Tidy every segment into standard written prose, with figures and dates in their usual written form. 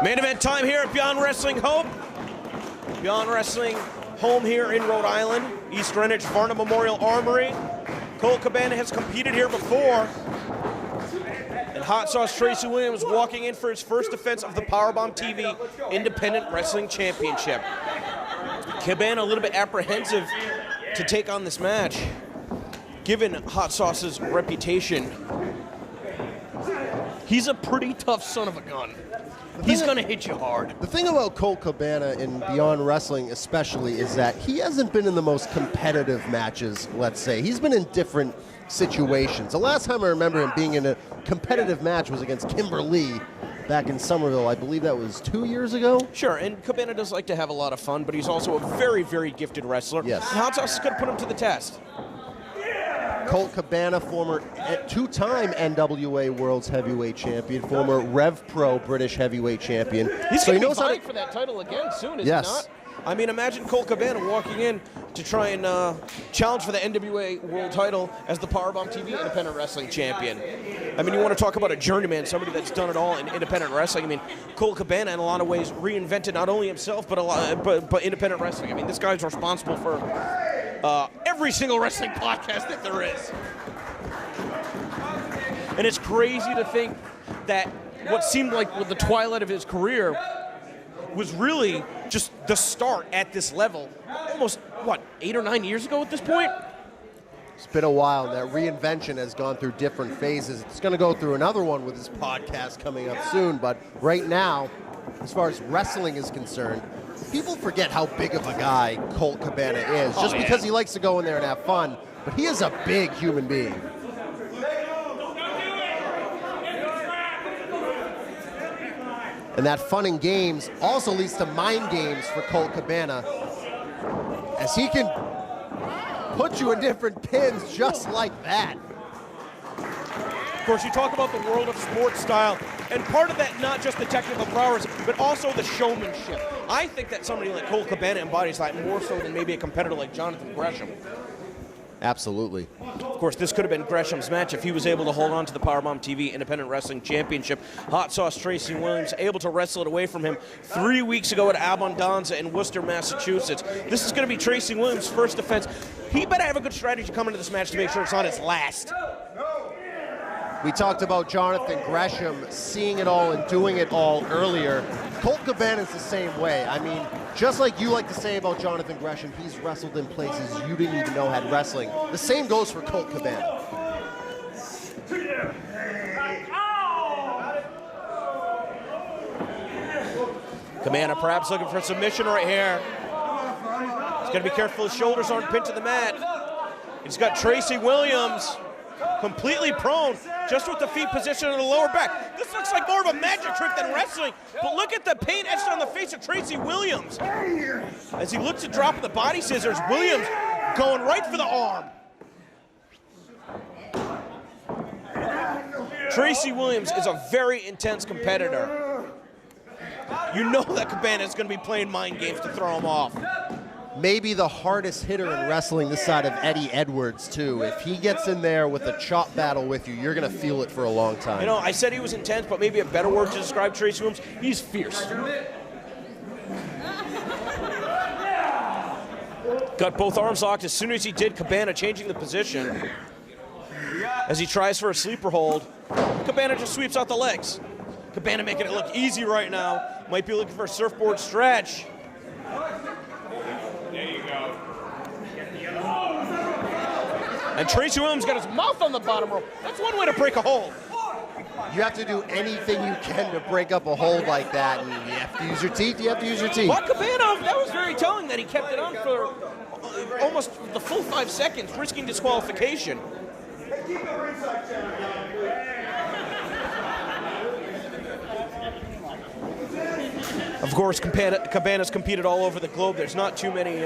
Main event time here at Beyond Wrestling Hope. Beyond Wrestling home here in Rhode Island, East Greenwich, Varna Memorial Armory. Colt Cabana has competed here before. And Hot Sauce Tracy Williams walking in for his first defense of the Powerbomb TV Independent Wrestling Championship. Cabana a little bit apprehensive to take on this match, given Hot Sauce's reputation. He's a pretty tough son of a gun. He's going to hit you hard. The thing about Colt Cabana in Beyond Wrestling especially is that he hasn't been in the most competitive matches, let's say. He's been in different situations. The last time I remember him being in a competitive match was against Kimberly back in Somerville. I believe that was 2 years ago. Sure, and Cabana does like to have a lot of fun, but he's also a very, very gifted wrestler. Yes. And Hot Sauce is going to put him to the test. Colt Cabana, former two-time NWA World's Heavyweight Champion, former Rev Pro British Heavyweight Champion. He's going to be vying for that title again soon, is he not? I mean, imagine Colt Cabana walking in to try and challenge for the NWA World title as the Powerbomb TV Independent Wrestling Champion. I mean, you want to talk about a journeyman, somebody that's done it all in independent wrestling. I mean, Colt Cabana, in a lot of ways, reinvented not only himself, but independent wrestling. I mean, this guy's responsible for every single wrestling podcast that there is. And it's crazy to think that what seemed like the twilight of his career was really just the start at this level. Almost, what, 8 or 9 years ago at this point? It's been a while, and that reinvention has gone through different phases. It's going to go through another one with his podcast coming up soon, but right now, as far as wrestling is concerned, people forget how big of a guy Colt Cabana is, just because he likes to go in there and have fun, but he is a big human being. And that fun and games also leads to mind games for Colt Cabana, as he can put you in different pins just like that. Of course, you talk about the world of sports style, and part of that, not just the technical prowess, but also the showmanship. I think that somebody like Colt Cabana embodies that more so than maybe a competitor like Jonathan Gresham. Absolutely. Of course, this could have been Gresham's match if he was able to hold on to the Powerbomb TV Independent Wrestling Championship. Hot Sauce Tracy Williams able to wrestle it away from him 3 weeks ago at Abundanza in Worcester, Massachusetts. This is going to be Tracy Williams' first defense. He better have a good strategy coming to this match to make sure it's not his last. We talked about Jonathan Gresham seeing it all and doing it all earlier. Colt Cabana is the same way. I mean, just like you like to say about Jonathan Gresham, he's wrestled in places you didn't even know had wrestling. The same goes for Colt Cabana. Cabana perhaps looking for a submission right here. He's got to be careful his shoulders aren't pinned to the mat. He's got Tracy Williams completely prone, just with the feet positioned in the lower back. This looks like more of a magic trick than wrestling, but look at the paint etched on the face of Tracy Williams. As he looks to drop the body scissors, Williams going right for the arm. Tracy Williams is a very intense competitor. You know that Cabana is going to be playing mind games to throw him off. Maybe the hardest hitter in wrestling this side of Eddie Edwards, too. If he gets in there with a chop battle with you, you're going to feel it for a long time. You know, I said he was intense, but maybe a better word to describe Tracy Williams, he's fierce. Got both arms locked. As soon as he did, Cabana changing the position. As he tries for a sleeper hold, Cabana just sweeps out the legs. Cabana making it look easy right now. Might be looking for a surfboard stretch. And Tracy Williams got his mouth on the bottom rope. That's one way to break a hold. You have to do anything you can to break up a hold like that, and you have to use your teeth, you have to use your teeth. But Cabana, that was very telling that he kept it on for almost the full 5 seconds, risking disqualification. Of course, Cabana's competed all over the globe. There's not too many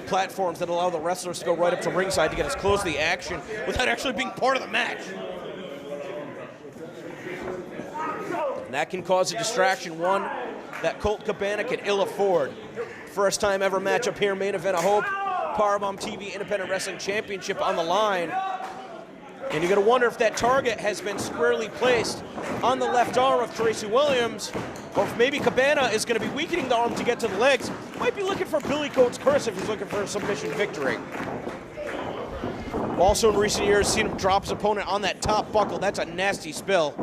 platforms that allow the wrestlers to go right up to ringside to get as close to the action without actually being part of the match. And that can cause a distraction, one that Colt Cabana can ill afford. First time ever matchup here, main event of Hope. Powerbomb TV Independent Wrestling Championship on the line. And you're going to wonder if that target has been squarely placed on the left arm of Tracy Williams. Or if maybe Cabana is going to be weakening the arm to get to the legs, might be looking for Billy Coat's curse if he's looking for a submission victory. Also in recent years, seen him drop his opponent on that top buckle. That's a nasty spill.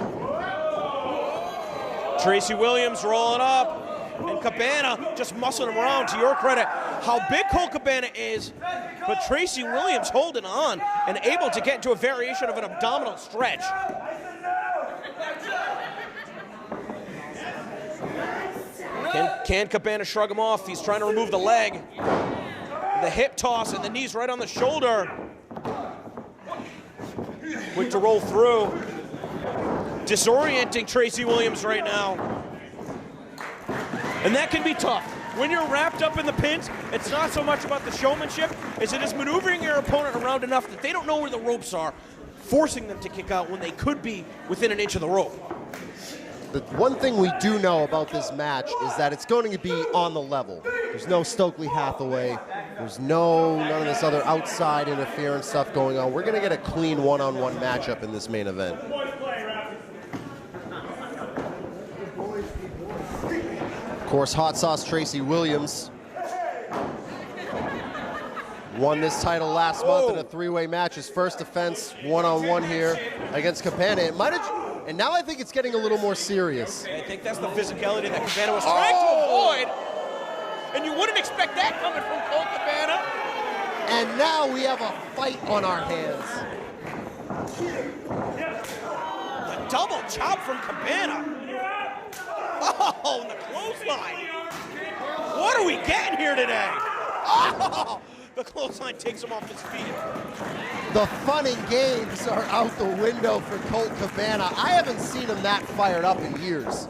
Tracy Williams rolling up, and Cabana just muscling him around. To your credit, how big Colt Cabana is, but Tracy Williams holding on and able to get into a variation of an abdominal stretch. Can Cabana shrug him off? He's trying to remove the leg. The hip toss and the knees right on the shoulder. Quick to roll through. Disorienting Tracy Williams right now. And that can be tough. When you're wrapped up in the pins, it's not so much about the showmanship as it is maneuvering your opponent around enough that they don't know where the ropes are, forcing them to kick out when they could be within an inch of the rope. The one thing we do know about this match is that it's going to be on the level. There's no Stokely Hathaway. There's none of this other outside interference stuff going on. We're going to get a clean one-on-one matchup in this main event. Of course, Hot Sauce Tracy Williams won this title last month in a three-way match. His first defense one-on-one here against Cabana. It might have. And now I think it's getting a little more serious. I think that's the physicality that Cabana was trying to avoid. And you wouldn't expect that coming from Colt Cabana. And now we have a fight on our hands. A double chop from Cabana. Oh, and the clothesline. What are we getting here today? Oh, the clothesline takes him off his feet. The fun and games are out the window for Colt Cabana. I haven't seen him that fired up in years.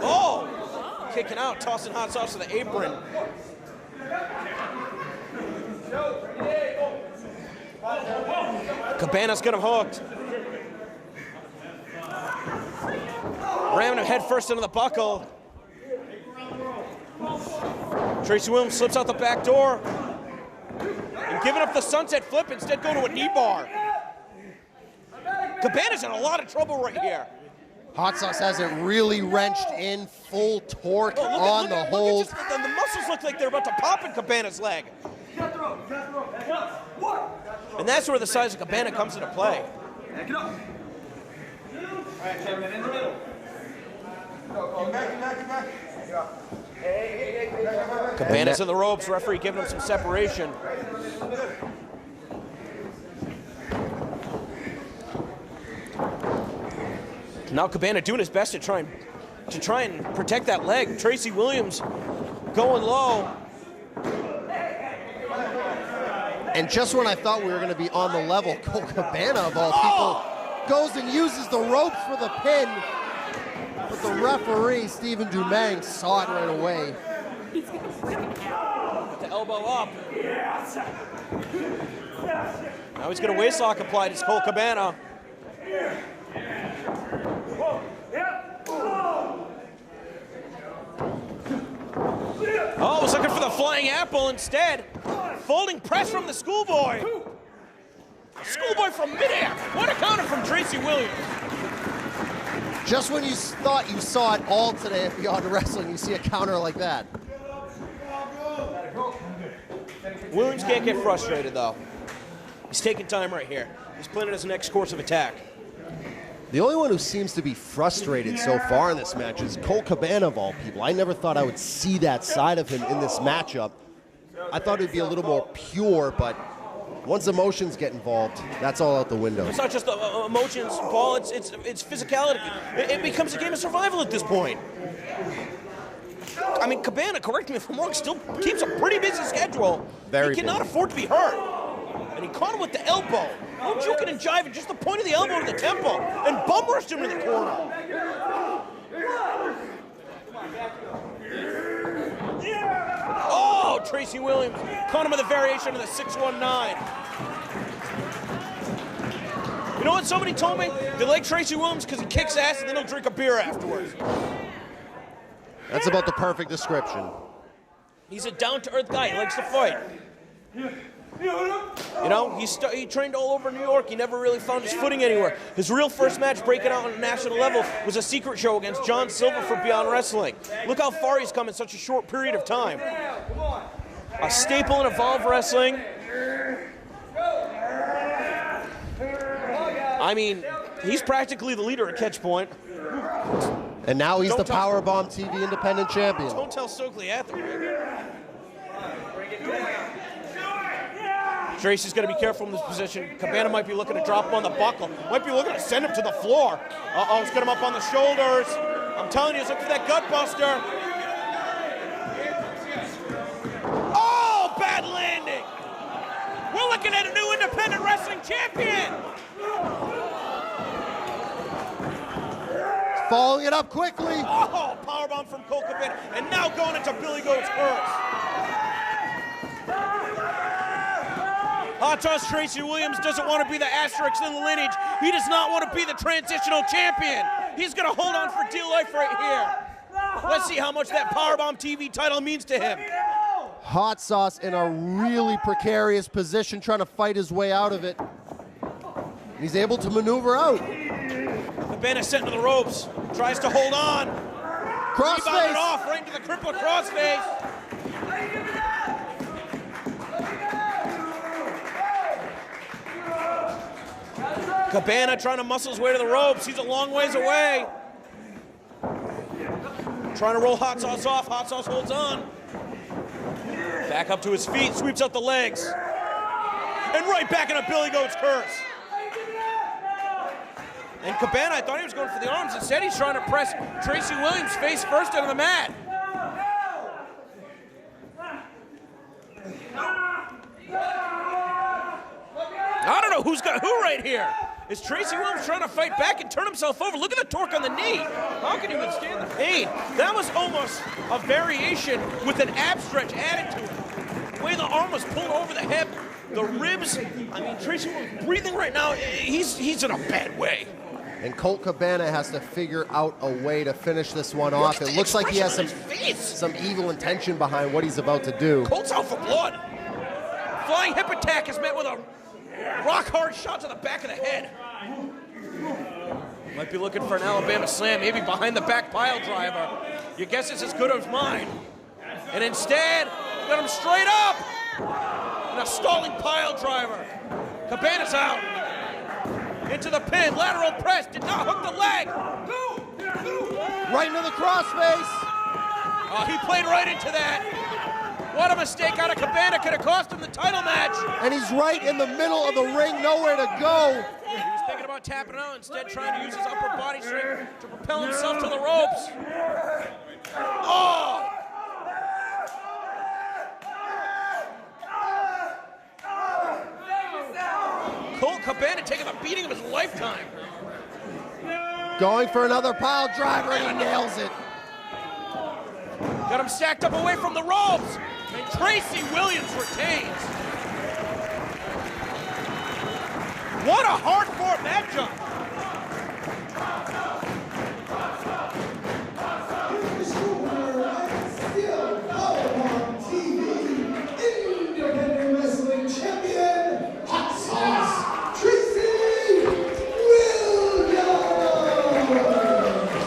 Oh, kicking out, tossing Hot Sauce to the apron. Cabana's got him hooked. Ramming him head first into the buckle. Tracy Williams slips out the back door. And giving up the sunset flip, instead go to a knee bar. Cabana's in a lot of trouble right here. Hot Sauce has it really wrenched in, full torque on the hold. The muscles look like they're about to pop in Cabana's leg. And that's where the size of Cabana comes into play. Cabana's in the ropes, referee giving him some separation. Now Cabana doing his best to try and protect that leg. Tracy Williams going low. And just when I thought we were going to be on the level, Colt Cabana, of all people, goes and uses the ropes for the pin. But the referee, Stephen Dumang, saw it right away. With the elbow up. Now he's got a waist lock applied. It's Colt Cabana. Oh, was looking for the flying apple instead. Folding press from the schoolboy. Schoolboy from midair. What a counter from Tracy Williams. Just when you thought you saw it all today at Beyond Wrestling, you see a counter like that. Williams can't get frustrated, though. He's taking time right here. He's planning his next course of attack. The only one who seems to be frustrated so far in this match is Colt Cabana, of all people. I never thought I would see that side of him in this matchup. I thought it would be a little more pure, but once emotions get involved, that's all out the window. It's not just the emotions, Paul. It's physicality. It becomes a game of survival at this point. I mean, Cabana, correct me if I'm wrong, still keeps a pretty busy schedule. Very He cannot busy. afford to be hurt. And he caught him with the elbow. No juking and jiving, just the point of the elbow to the temple. And bum rushed him to the corner. Oh, Tracy Williams caught him with a variation of the 619. You know what somebody told me? They like Tracy Williams because he kicks ass and then he'll drink a beer afterwards. That's about the perfect description. He's a down-to-earth guy. He likes to fight. You know, he trained all over New York. He never really found his footing anywhere. His real first match breaking out on a national level was a secret show against John Silver for Beyond Wrestling. Look how far he's come in such a short period of time. A staple in Evolve Wrestling. I mean, he's practically the leader at Catch Point. And now he's the Powerbomb TV Independent Champion. Don't tell Stokely Atherton. Tracy's got to be careful in this position. Cabana might be looking to drop him on the buckle. Might be looking to send him to the floor. Uh-oh, he's got him up on the shoulders. I'm telling you, he's looking for that gut buster. Oh, bad landing. We're looking at a new independent wrestling champion. Following it up quickly. Oh, powerbomb from Colt Cabana. And now going into Billy Goat's curse. Hot Toss Tracy Williams doesn't want to be the asterisk in the lineage. He does not want to be the transitional champion. He's going to hold on for dear life right here. Let's see how much that Powerbomb TV title means to him. Hot Sauce in a really precarious position, trying to fight his way out of it. He's able to maneuver out. Cabana sent to the ropes. Tries to hold on. Crossface. Rebounded off right into the crippler crossface. Cabana trying to muscle his way to the ropes. He's a long ways away. Trying to roll Hot Sauce off. Hot Sauce holds on. Back up to his feet. Sweeps out the legs. And right back into Billy Goat's curse. And Cabana, I thought he was going for the arms. Instead, he's trying to press Tracy Williams face first into the mat. I don't know who's got who right here. Is Tracy Williams trying to fight back and turn himself over? Look at the torque on the knee. How can he withstand the pain? That was almost a variation with an ab stretch added to it. The way the arm was pulled over the hip, the ribs. I mean, Tracy Williams breathing right now. He's in a bad way. And Colt Cabana has to figure out a way to finish this one off. It looks like he has some evil intention behind what he's about to do. Colt's out for blood. Flying hip attack is met with a rock-hard shot to the back of the head. Might be looking for an Alabama slam, maybe behind the back pile driver. Your guess is as good as mine. And instead, got him straight up. And a stalling pile driver. Cabana's out. Into the pin, lateral press, did not hook the leg. Right into the crossface. Oh, he played right into that. What a mistake out of Cabana, could have cost him the title match. And he's right in the middle of the ring, nowhere to go. He was thinking about tapping out, instead trying to use his upper body strength to propel himself to the ropes. Oh! Colt Cabana taking the beating of his lifetime. Going for another pile driver, and he nails it. Got him stacked up away from the ropes. And Tracy Williams retains. What a hard-fought matchup. Still Powerbomb TV Independent Wrestling Champion, Hot Sauce Tracy Williams.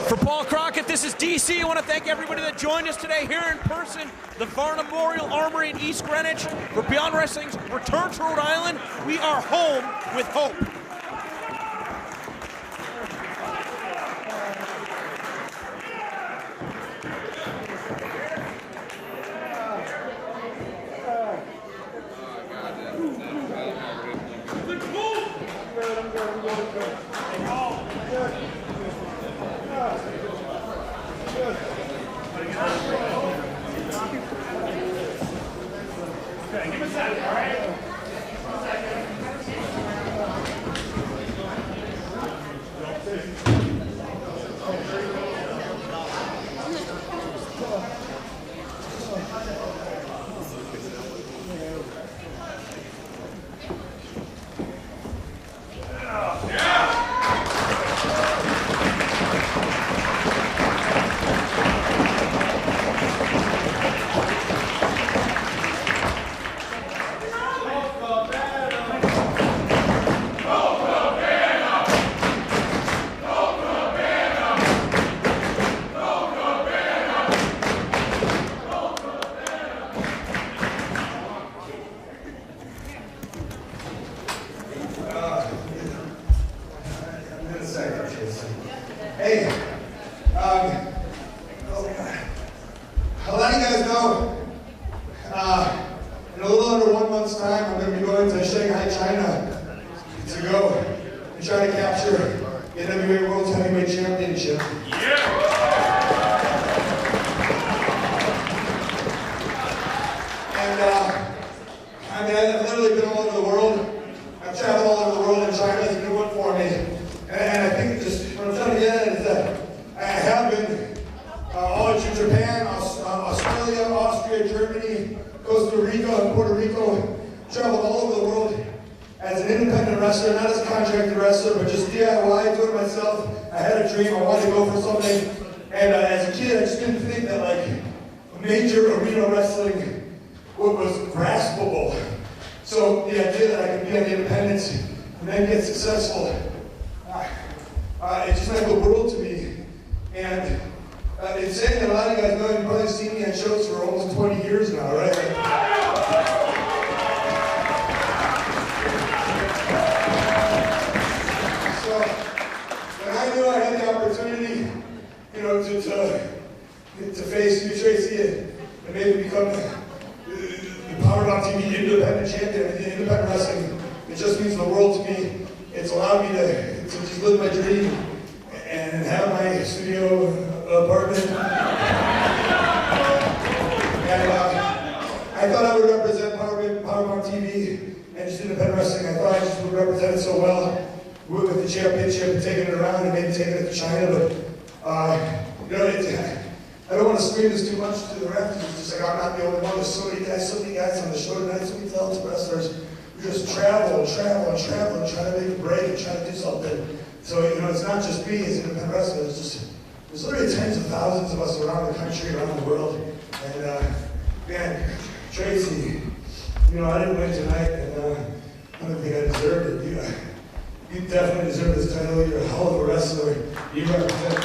For Paul Crockett, this is DC. I want to thank everybody that joined us today here in person, the Varna Memorial Armory in East Greenwich. For Beyond Wrestling's return to Rhode Island, we are home with hope. second, Tracy. Hey, oh God. A lot of you guys know, in a little under 1 month's time, I'm going to be going to Shanghai, China to go and try to capture the NWA World Heavyweight Championship. I mean, I've literally been all over the world. I've traveled all over the world, and China is a good one for me. And I think just what I'm trying to get at is that I have been all through Japan, Australia, Austria, Germany, Costa Rica, and Puerto Rico. Traveled all over the world as an independent wrestler, not as a contracted wrestler, but just DIY, doing it myself. I had a dream, I wanted to go for something. And as a kid, I just didn't think that like major arena wrestling was graspable. So the idea that I could be on the independents and then get successful, it just meant the world to me. And it's saying that a lot of you guys know, you've probably seen me on shows for almost 20 years now, right? So when I knew I had the opportunity, you know, to face you, Tracy, and maybe become the Powerbomb TV independent champion of the independent wrestling, it just means the world to me. It's allowed me to just live my dream and have my studio apartment. And I thought I would represent Powerbomb TV and just independent wrestling. I thought I just would represent it so well with the championship and taking it around and maybe taking it to China. But you know, I don't want to scream this too much to the ref. It's just like I'm not the only one. There's so many guys on the show tonight, so many talented wrestlers who just travel and try to make a break and try to do something. So, you know, it's not just me as an independent wrestler. There's literally tens of thousands of us around the country, around the world. And, man, Tracy, you know, I didn't win tonight, and I don't think I deserved it. You definitely deserve this title. You're a hell of a wrestler. You represent